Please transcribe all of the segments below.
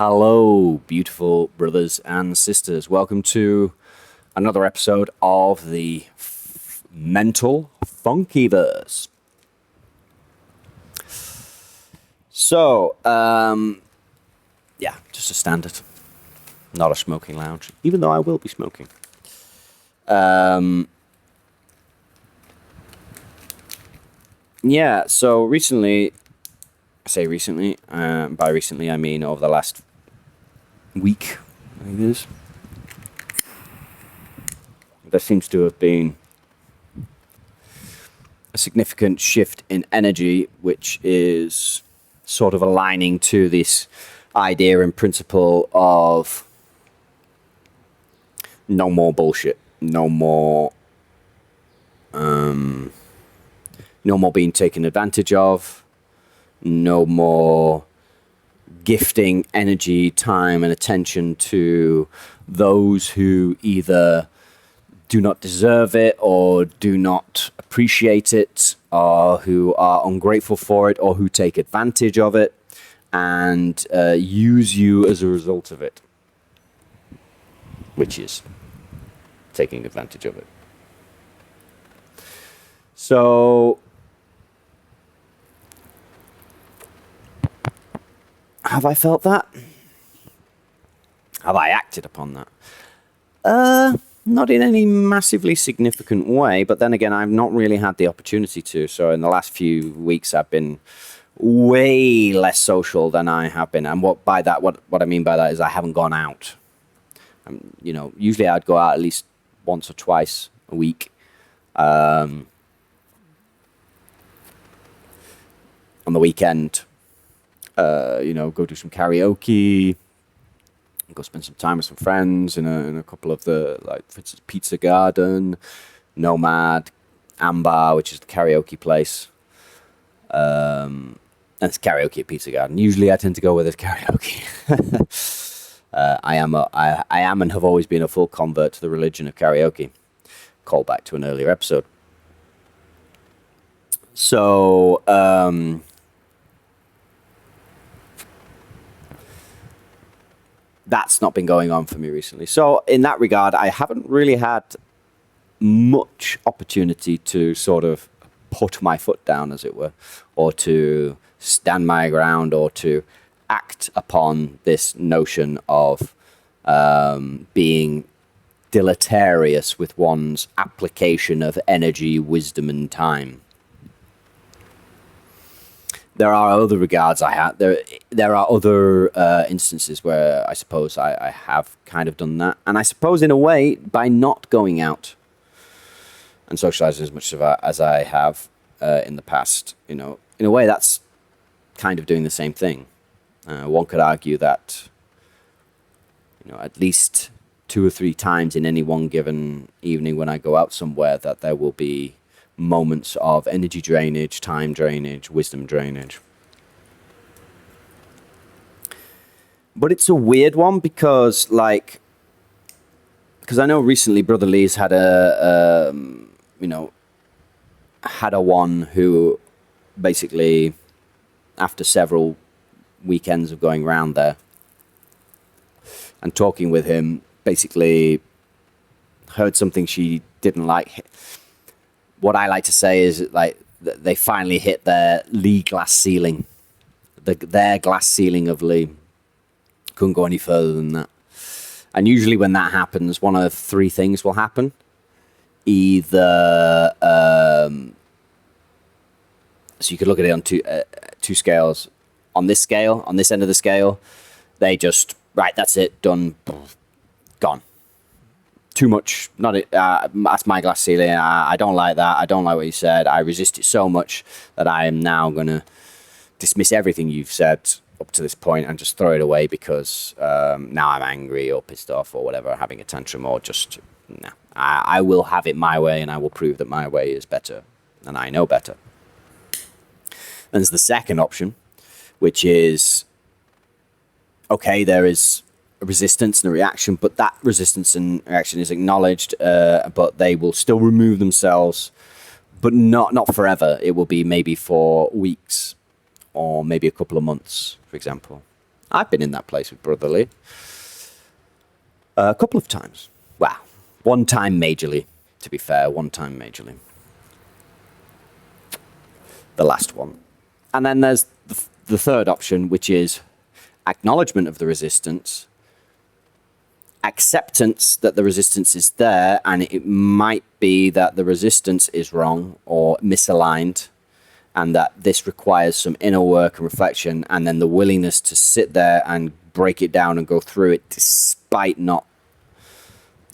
Hello, beautiful brothers and sisters. Welcome to another episode of the Mental Funkyverse. So, just a standard. Not a smoking lounge, even though I will be smoking. So recently, by recently I mean over the last week, I think it is, there seems to have been a significant shift in energy, which is sort of aligning to this idea and principle of no more bullshit, no more being taken advantage of, no more gifting energy, time, and attention to those who either do not deserve it or do not appreciate it, or who are ungrateful for it, or who take advantage of it and use you as a result of it, which is taking advantage of it. So, have I felt that? Have I acted upon that? Not in any massively significant way, but then again, I've not really had the opportunity to. So in the last few weeks, I've been way less social than I have been. And what I mean by that is I haven't gone out. Usually I'd go out at least once or twice a week. On the weekend, go do some karaoke, go spend some time with some friends in a couple of the, like, for instance, Pizza Garden, Nomad, Ambar, which is the karaoke place. And it's karaoke at Pizza Garden. Usually I tend to go where there's karaoke. I am and have always been a full convert to the religion of karaoke. Call back to an earlier episode. So, that's not been going on for me recently. So in that regard, I haven't really had much opportunity to sort of put my foot down, as it were, or to stand my ground, or to act upon this notion of being deleterious with one's application of energy, wisdom, and time. There are other regards I have. There are other instances where I suppose I have kind of done that. And I suppose in a way, by not going out and socializing as much as I have in the past, in a way that's kind of doing the same thing. One could argue that, at least 2 or 3 times in any one given evening when I go out somewhere, that there will be moments of energy drainage, time drainage, wisdom drainage. But it's a weird one because I know recently Brother Lee's had a one who basically, after several weekends of going round there and talking with him, basically heard something she didn't like. What I like to say is, like, they finally hit their Lee glass ceiling. Their glass ceiling of Lee. Couldn't go any further than that. And usually when that happens, one of 3 things will happen. Either, so you could look at it on two scales. On this scale, on this end of the scale, they just, right, that's it, done, gone. Too much, not it. That's my glass ceiling. I don't like that. I don't like what you said. I resist it so much that I am now going to dismiss everything you've said up to this point and just throw it away because now I'm angry or pissed off or whatever, having a tantrum, or just, nah. I will have it my way, and I will prove that my way is better and I know better. Then there's the second option, which is, okay, there is a resistance and a reaction, but that resistance and reaction is acknowledged, but they will still remove themselves, but not forever. It will be maybe for weeks or maybe a couple of months, for example. I've been in that place with Brother Lee a couple of times. Wow. One time majorly, to be fair. One time majorly. The last one. And then there's the third option, which is acknowledgement of the resistance, acceptance that the resistance is there, and it might be that the resistance is wrong or misaligned, and that this requires some inner work and reflection, and then the willingness to sit there and break it down and go through it despite not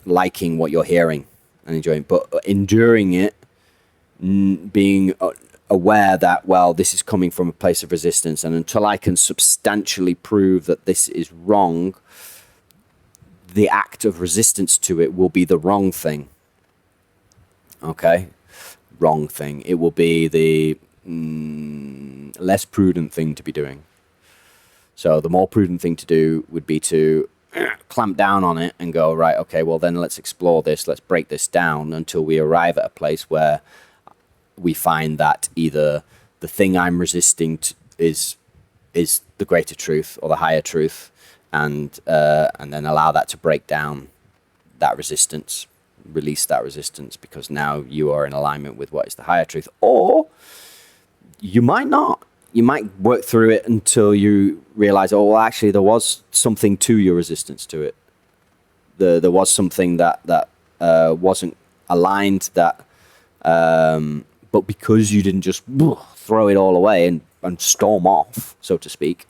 liking what you're hearing and enjoying, but enduring it, being aware that, well, this is coming from a place of resistance, and until I can substantially prove that this is wrong, the act of resistance to it will be the wrong thing. Okay? Wrong thing. It will be the less prudent thing to be doing. So the more prudent thing to do would be to clamp down on it and go, right, okay, well then let's explore this, let's break this down until we arrive at a place where we find that either the thing I'm resisting is the greater truth or the higher truth, and then allow that to break down that resistance, release that resistance, because now you are in alignment with what is the higher truth. Or you might not. You might work through it until you realize, oh, well, actually, there was something to your resistance to it. There was something that wasn't aligned, but because you didn't just throw it all away and storm off, so to speak,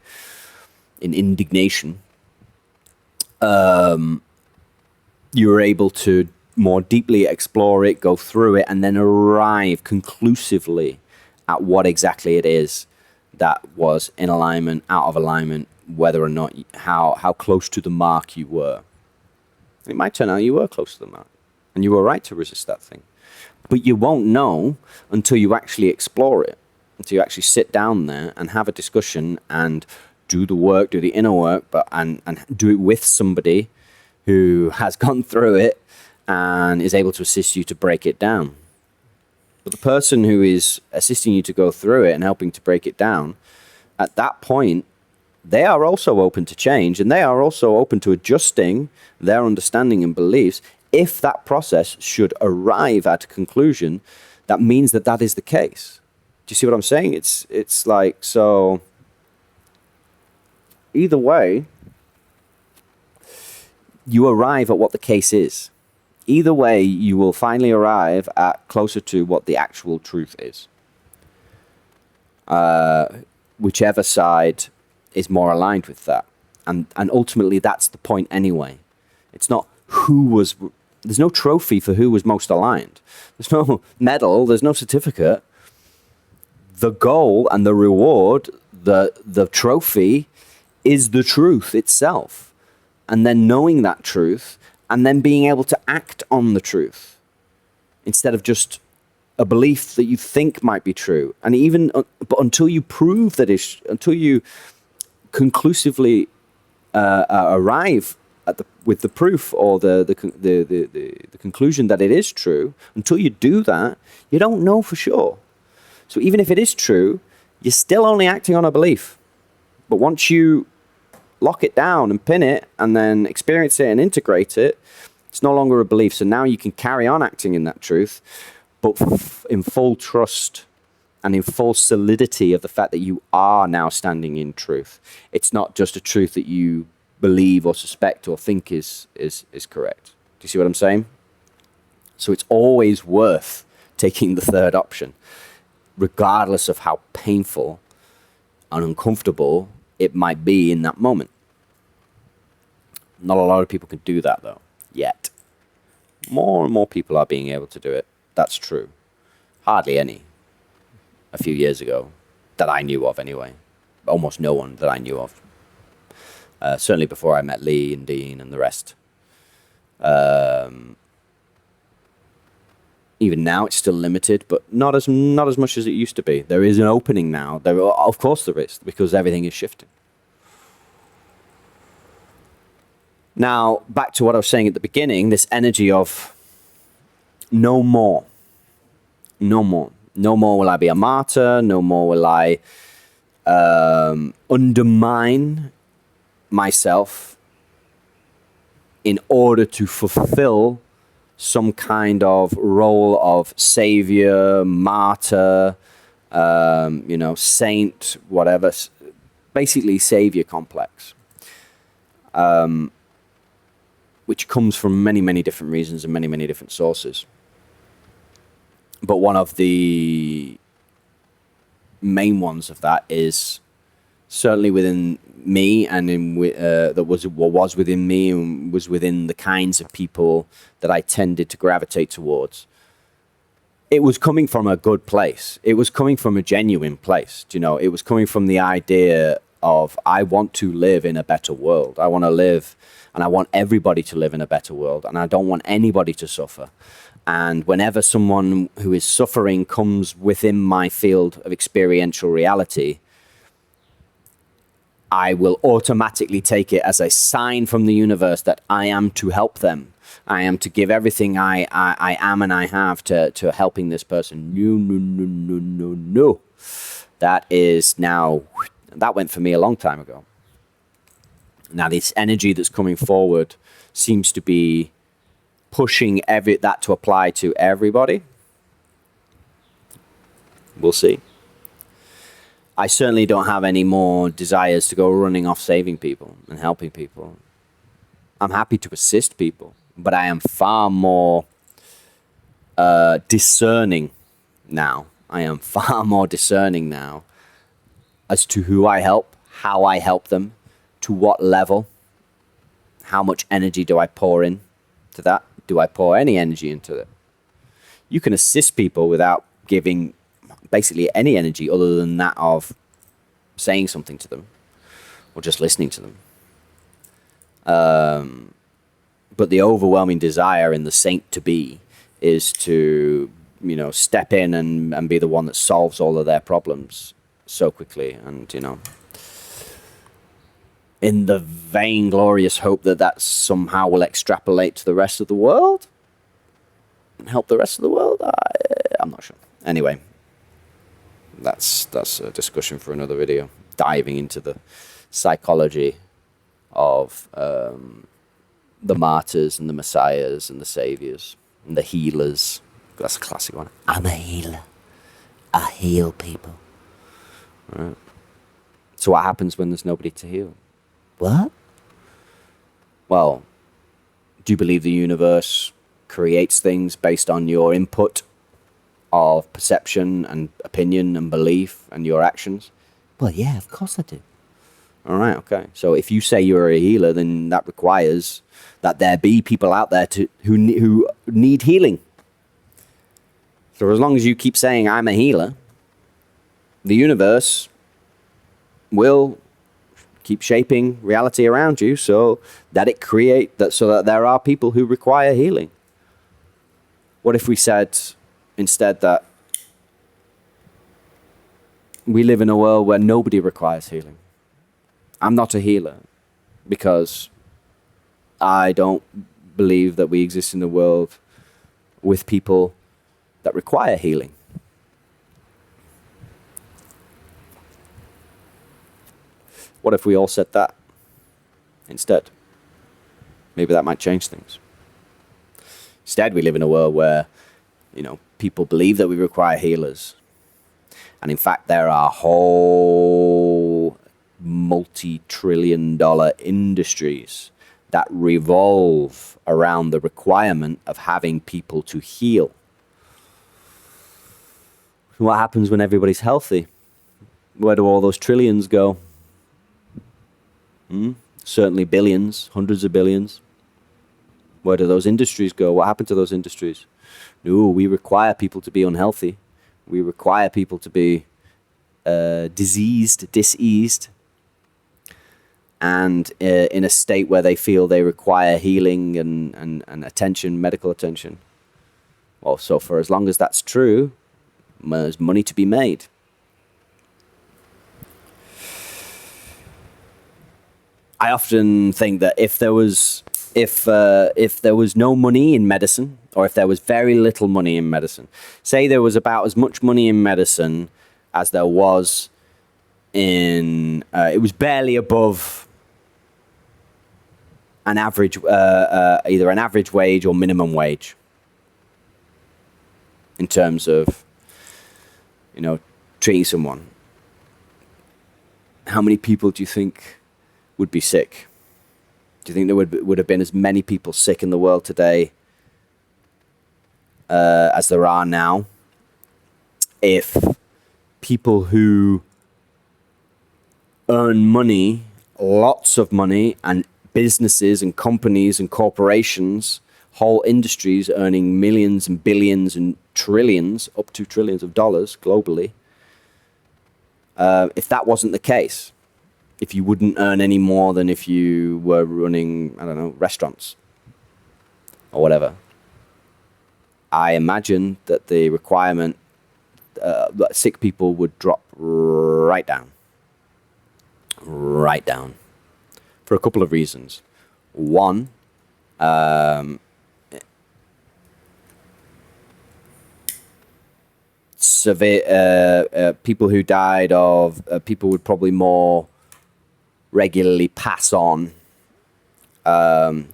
in indignation, you were able to more deeply explore it, go through it, and then arrive conclusively at what exactly it is that was in alignment, out of alignment, whether or not, how close to the mark you were. It might turn out you were close to the mark, and you were right to resist that thing. But you won't know until you actually explore it, until you actually sit down there and have a discussion and do the work, do the inner work, and do it with somebody who has gone through it and is able to assist you to break it down. But the person who is assisting you to go through it and helping to break it down, at that point, they are also open to change, and they are also open to adjusting their understanding and beliefs. If that process should arrive at a conclusion, that means that that is the case. Do you see what I'm saying? It's like, so either way, you arrive at what the case is. Either way, you will finally arrive at closer to what the actual truth is. Whichever side is more aligned with that. And ultimately, that's the point anyway. It's not there's no trophy for who was most aligned. There's no medal, there's no certificate. The goal and the reward, the trophy, is the truth itself. And then knowing that truth, and then being able to act on the truth instead of just a belief that you think might be true. And even, but until you prove that until you conclusively arrive with the proof or the conclusion that it is true, until you do that, you don't know for sure. So even if it is true, you're still only acting on a belief. But once you lock it down and pin it and then experience it and integrate it, it's no longer a belief. So now you can carry on acting in that truth, but in full trust and in full solidity of the fact that you are now standing in truth. It's not just a truth that you believe or suspect or think is correct. Do you see what I'm saying? So it's always worth taking the third option, regardless of how painful and uncomfortable it might be in that moment. Not a lot of people can do that, though, yet. More and more people are being able to do it. That's true. Hardly any. A few years ago, that I knew of anyway. Almost no one that I knew of. Certainly before I met Lee and Dean and the rest. Even now, it's still limited, but not as much as it used to be. There is an opening now. Of course there is, because everything is shifting. Now, back to what I was saying at the beginning, this energy of no more. No more. No more will I be a martyr. No more will I undermine myself in order to fulfill some kind of role of saviour, martyr, saint, whatever, basically saviour complex, which comes from many, many different reasons and many, many different sources. But one of the main ones of that is certainly within me, and that was within me and was within the kinds of people that I tended to gravitate towards. It was coming from a good place. It was coming from a genuine place. It was coming from the idea of, I want to live in a better world. I want to live, and I want everybody to live in a better world, and I don't want anybody to suffer. And whenever someone who is suffering comes within my field of experiential reality, I will automatically take it as a sign from the universe that I am to help them. I am to give everything I am and I have to helping this person. No. That is now, that went for me a long time ago. Now this energy that's coming forward seems to be pushing that to apply to everybody. We'll see. I certainly don't have any more desires to go running off saving people and helping people. I'm happy to assist people, but I am far more discerning now. I am far more discerning now as to who I help, how I help them, to what level, how much energy do I pour in to that? Do I pour any energy into it? You can assist people without giving basically any energy other than that of saying something to them or just listening to them. But the overwhelming desire in the saint to be is to, step in and be the one that solves all of their problems so quickly. And, in the vainglorious hope that somehow will extrapolate to the rest of the world and help the rest of the world. I'm not sure. Anyway, that's a discussion for another video, diving into the psychology of the martyrs and the messiahs and the saviors and the healers. That's a classic one. I'm a healer. I heal people. Right. So what happens when there's nobody to heal? What? Well, do you believe the universe creates things based on your input of perception and opinion and belief and your actions? Well, yeah, of course I do. All right, okay. So if you say you're a healer, then that requires that there be people out there who need healing. So as long as you keep saying I'm a healer, the universe will keep shaping reality around you so that so that there are people who require healing. What if we said instead that we live in a world where nobody requires healing? I'm not a healer because I don't believe that we exist in a world with people that require healing. What if we all said that instead? Maybe that might change things. Instead, we live in a world where, people believe that we require healers. And in fact, there are whole multi-trillion-dollar industries that revolve around the requirement of having people to heal. What happens when everybody's healthy? Where do all those trillions go? Certainly billions, hundreds of billions. Where do those industries go? What happened to those industries? No, we require people to be unhealthy. We require people to be diseased, and in a state where they feel they require healing and attention, medical attention. Well, so for as long as that's true, there's money to be made. I often think that if there was no money in medicine, or if there was very little money in medicine, say there was about as much money in medicine as there was in, it was barely above an average, either an average wage or minimum wage in terms of, treating someone. How many people do you think would be sick? Do you think there would have been as many people sick in the world today as there are now if people who earn money, lots of money, and businesses and companies and corporations, whole industries earning millions and billions and trillions, up to trillions of dollars globally, if that wasn't the case, if you wouldn't earn any more than if you were running, I don't know, restaurants or whatever, I imagine that the requirement, that sick people would drop right down. Right down. For a couple of reasons. One, people who died of, people would probably more regularly pass on than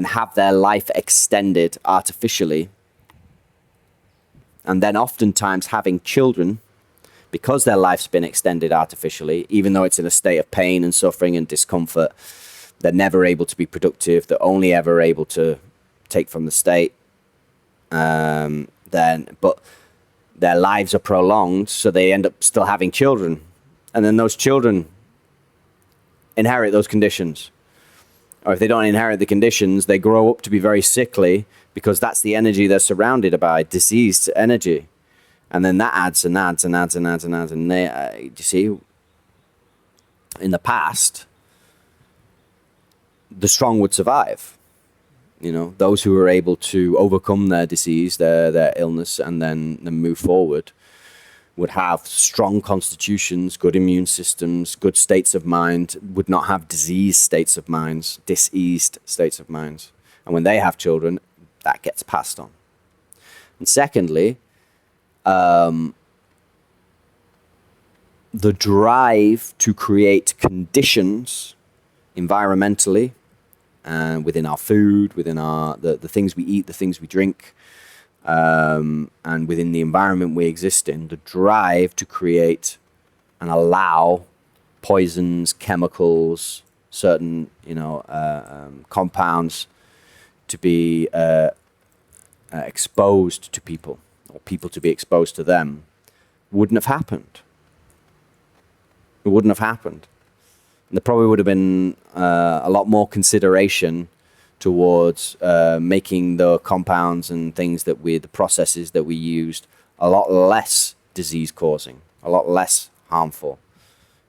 have their life extended artificially. And then oftentimes having children, because their life's been extended artificially, even though it's in a state of pain and suffering and discomfort, they're never able to be productive. They're only ever able to take from the state. But their lives are prolonged, so they end up still having children. And then those children inherit those conditions. Or if they don't inherit the conditions, they grow up to be very sickly because that's the energy they're surrounded by, diseased energy. And then that adds and adds and adds and adds and adds. And you see, in the past, the strong would survive. Those who were able to overcome their disease, their illness, and then move forward, would have strong constitutions, good immune systems, good states of mind, would not have diseased states of minds, diseased states of minds. And when they have children, that gets passed on. And secondly, the drive to create conditions environmentally and within our food, within the things we eat, the things we drink, and within the environment we exist in, the drive to create and allow poisons, chemicals, certain compounds to be exposed to people, or people to be exposed to them, wouldn't have happened. It wouldn't have happened. And there probably would have been a lot more consideration towards making the compounds and things the processes that we used a lot less disease causing, a lot less harmful,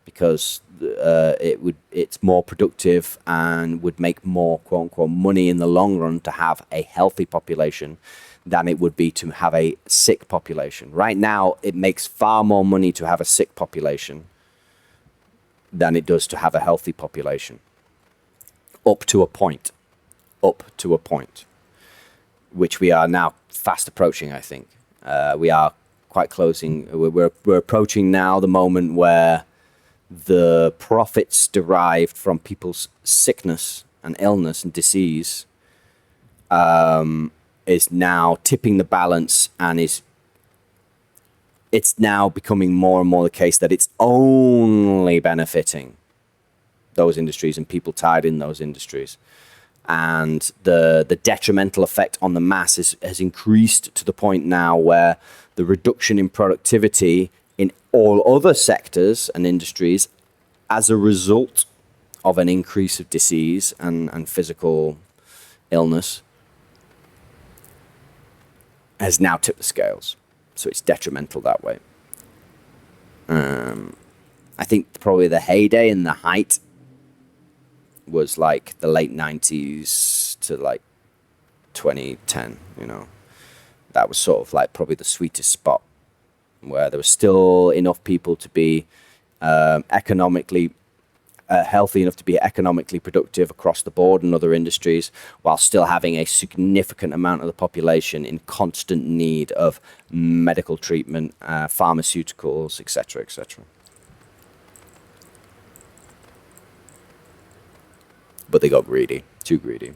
because it's more productive and would make more quote unquote money in the long run to have a healthy population than it would be to have a sick population. Right now, it makes far more money to have a sick population than it does to have a healthy population. Up to a point, which we are now fast approaching, I think. We are quite closing. We're approaching now the moment where the profits derived from people's sickness and illness and disease is now tipping the balance, and it's now becoming more and more the case that it's only benefiting those industries and people tied in those industries. And the detrimental effect on the mass has increased to the point now where the reduction in productivity in all other sectors and industries as a result of an increase of disease and physical illness has now tipped the scales. So it's detrimental that way. I think probably the heyday and the height was like the late 90s to like 2010, That was sort of like probably the sweetest spot, where there was still enough people to be economically healthy enough to be economically productive across the board in other industries, while still having a significant amount of the population in constant need of medical treatment, pharmaceuticals, etc., etc. but they got greedy, too greedy.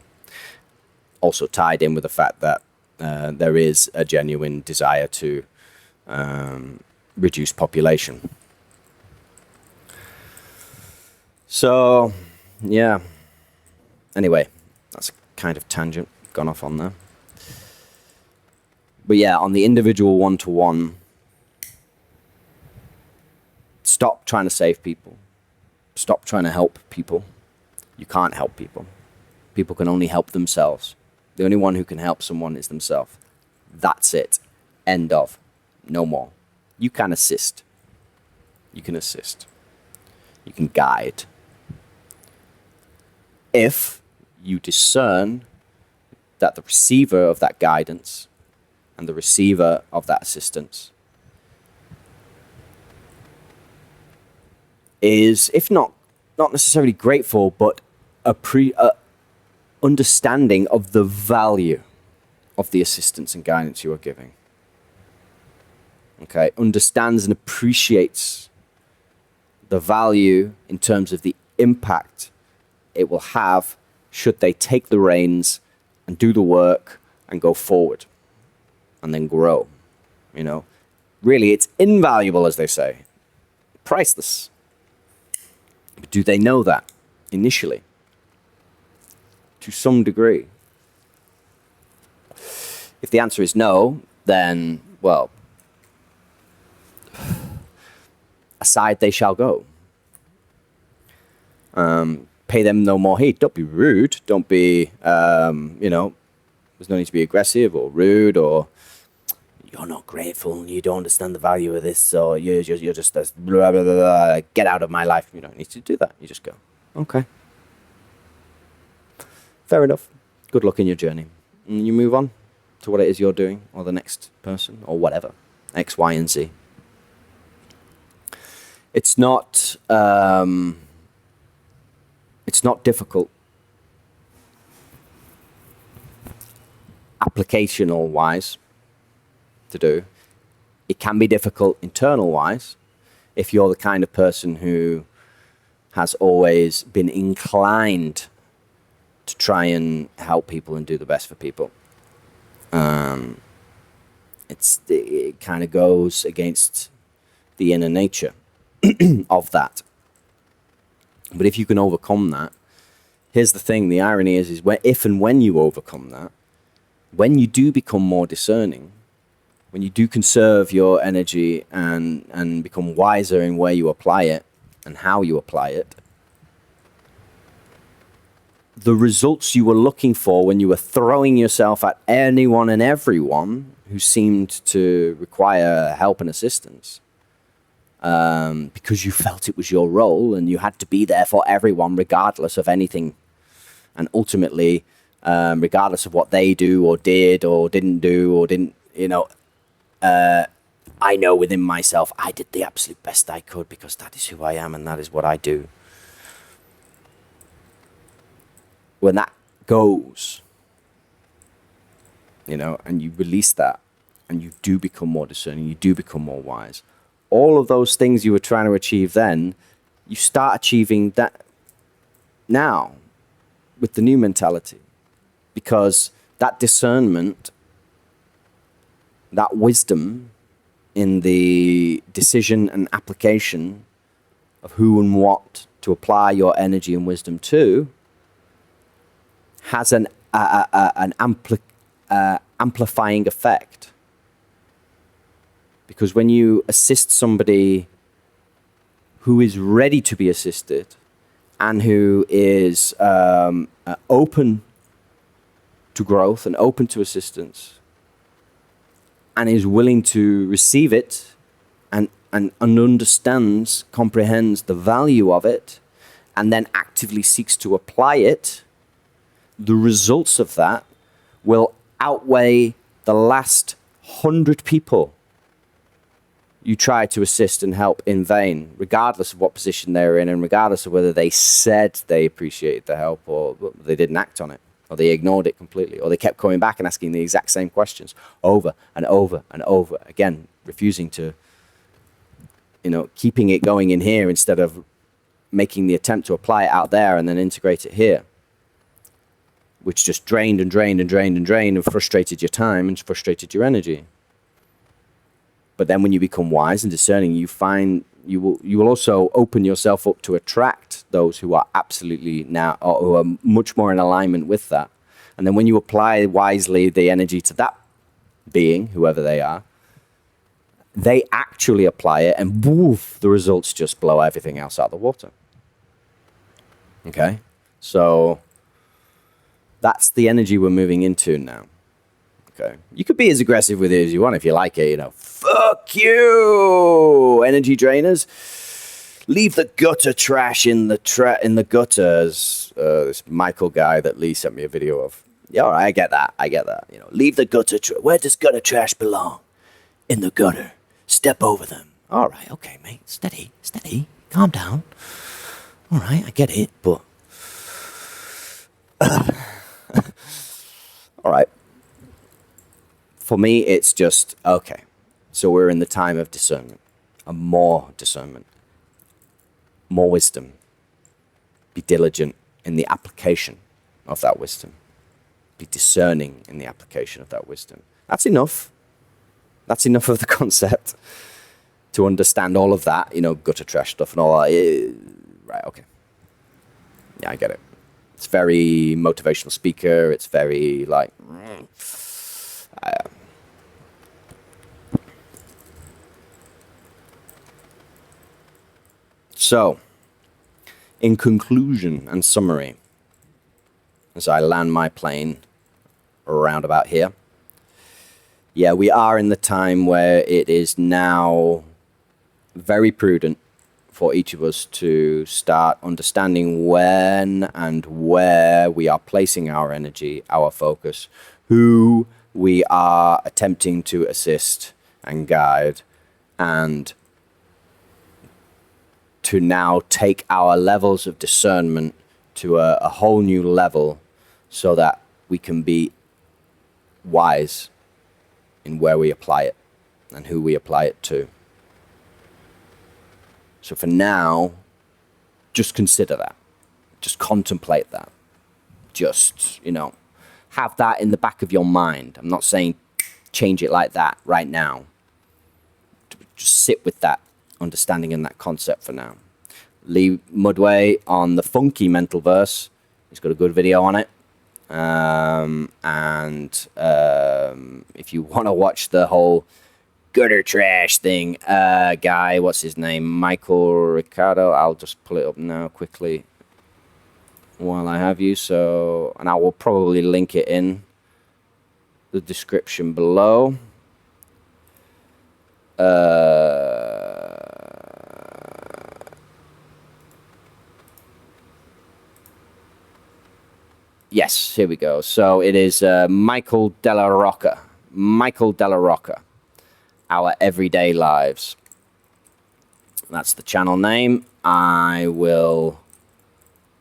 Also tied in with the fact that there is a genuine desire to reduce population. So, yeah. Anyway, that's a kind of tangent, gone off on there. But yeah, on the individual one-to-one, stop trying to save people. Stop trying to help people. You can't help people. People can only help themselves. The only one who can help someone is themselves. That's it. End of. No more. You can assist. You can assist. You can guide. If you discern that the receiver of that guidance and the receiver of that assistance is, if not necessarily grateful, but a understanding of the value of the assistance and guidance you are giving. Okay, understands and appreciates the value in terms of the impact it will have should they take the reins and do the work and go forward and then grow. You know, really, it's invaluable, as they say, priceless. But do they know that initially? To some degree. If the answer is no, then, well, aside they shall go. Pay them no more heed. Don't be rude. Don't be, you know, there's no need to be aggressive or rude or you're not grateful. You don't understand the value of this. So you're just blah, blah, blah, blah. Get out of my life. You don't need to do that. You just go, okay. Fair enough. Good luck in your journey. And you move on to what it is you're doing or the next person or whatever. X, Y, and Z. It's not difficult. Applicational wise to do. It can be difficult internal wise if you're the kind of person who has always been inclined to try and help people and do the best for people. It kind of goes against the inner nature of that. But if you can overcome that, here's the thing, the irony is if and when you overcome that, when you do become more discerning, when you do conserve your energy and become wiser in where you apply it and how you apply it, the results you were looking for when you were throwing yourself at anyone and everyone who seemed to require help and assistance, because you felt it was your role and you had to be there for everyone regardless of anything, and ultimately regardless of what they do or did or didn't do or didn't, you know, I know within myself I did the absolute best I could because that is who I am and that is what I do. When that goes, you know, and you release that and you do become more discerning, you do become more wise, all of those things you were trying to achieve then, you start achieving that now with the new mentality, because that discernment, that wisdom in the decision and application of who and what to apply your energy and wisdom to has an amplifying effect. Because when you assist somebody who is ready to be assisted and who is open to growth and open to assistance and is willing to receive it and understands, comprehends the value of it, and then actively seeks to apply it, the results of that will outweigh the last 100 people you try to assist and help in vain, regardless of what position they're in and regardless of whether they said they appreciated the help or they didn't act on it, or they ignored it completely, or they kept coming back and asking the exact same questions over and over and over again, refusing to, you know, keeping it going in here instead of making the attempt to apply it out there and then integrate it here. which just drained and drained and drained and drained and frustrated your time and frustrated your energy. But then when you become wise and discerning, you find you will also open yourself up to attract those who are absolutely now, or who are much more in alignment with that. And then when you apply wisely the energy to that being, whoever they are, they actually apply it, and woof, the results just blow everything else out of the water. Okay? So that's the energy we're moving into now. Okay? You could be as aggressive with it as you want if you like it, you know. Fuck you, energy drainers. Leave the gutter trash in the gutters. This Michael guy that Lee sent me a video of. Yeah, all right, I get that. You know, leave the gutter. Where does gutter trash belong? In the gutter. Step over them. All right, okay, mate. Steady. Calm down. All right, I get it, but all right. For me, it's just okay. So we're in the time of discernment, and more discernment, more wisdom. Be diligent in the application of that wisdom. Be discerning in the application of that wisdom. That's enough. That's enough of the concept to understand all of that, you know, gutter trash stuff and all that. Right, okay. Yeah, I get it. It's very motivational speaker. It's very like... So, in conclusion and summary, as I land my plane around about here, yeah, we are in the time where it is now very prudent for each of us to start understanding when and where we are placing our energy, our focus, who we are attempting to assist and guide, and to now take our levels of discernment to a whole new level so that we can be wise in where we apply it and who we apply it to. So for now, just consider that. Just contemplate that. Just, you know, have that in the back of your mind. I'm not saying change it like that right now. Just sit with that understanding and that concept for now. Lee Mudway on the funky mental verse. He's got a good video on it. If you want to watch the whole gutter trash thing, guy, what's his name? Michael Ricardo. I'll just pull it up now quickly while I have you. So, and I will probably link it in the description below. Yes, here we go. So it is Michael DellaRocca. Michael DellaRocca. Our Everyday Lives. That's the channel name. I will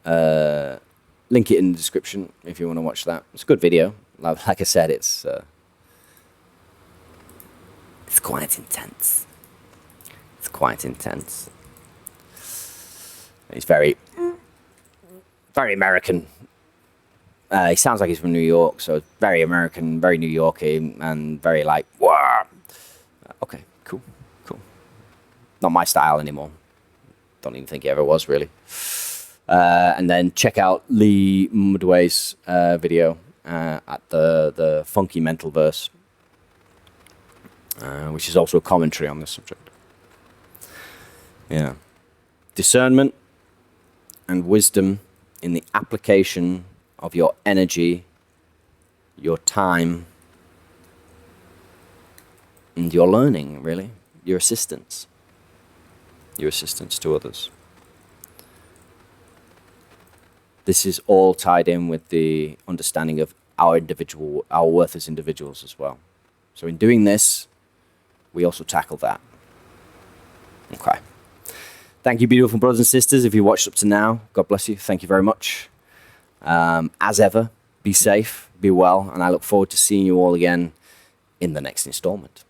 link it in the description if you want to watch that. It's a good video. Like I said, it's quite intense. It's quite intense. He's very, very American. He sounds like he's from New York, so very American, very New Yorky, and very like, wah. Okay, cool. Not my style anymore. Don't even think he ever was, really. And then check out Lee Mudway's video at the funky mental verse, which is also a commentary on this subject. Yeah. Discernment and wisdom in the application of your energy, your time, and your learning, really. Your assistance. Your assistance to others. This is all tied in with the understanding of our worth as individuals as well. So in doing this, we also tackle that. Okay. Thank you, beautiful brothers and sisters. If you watched up to now, God bless you. Thank you very much. As ever, be safe, be well, and I look forward to seeing you all again in the next installment.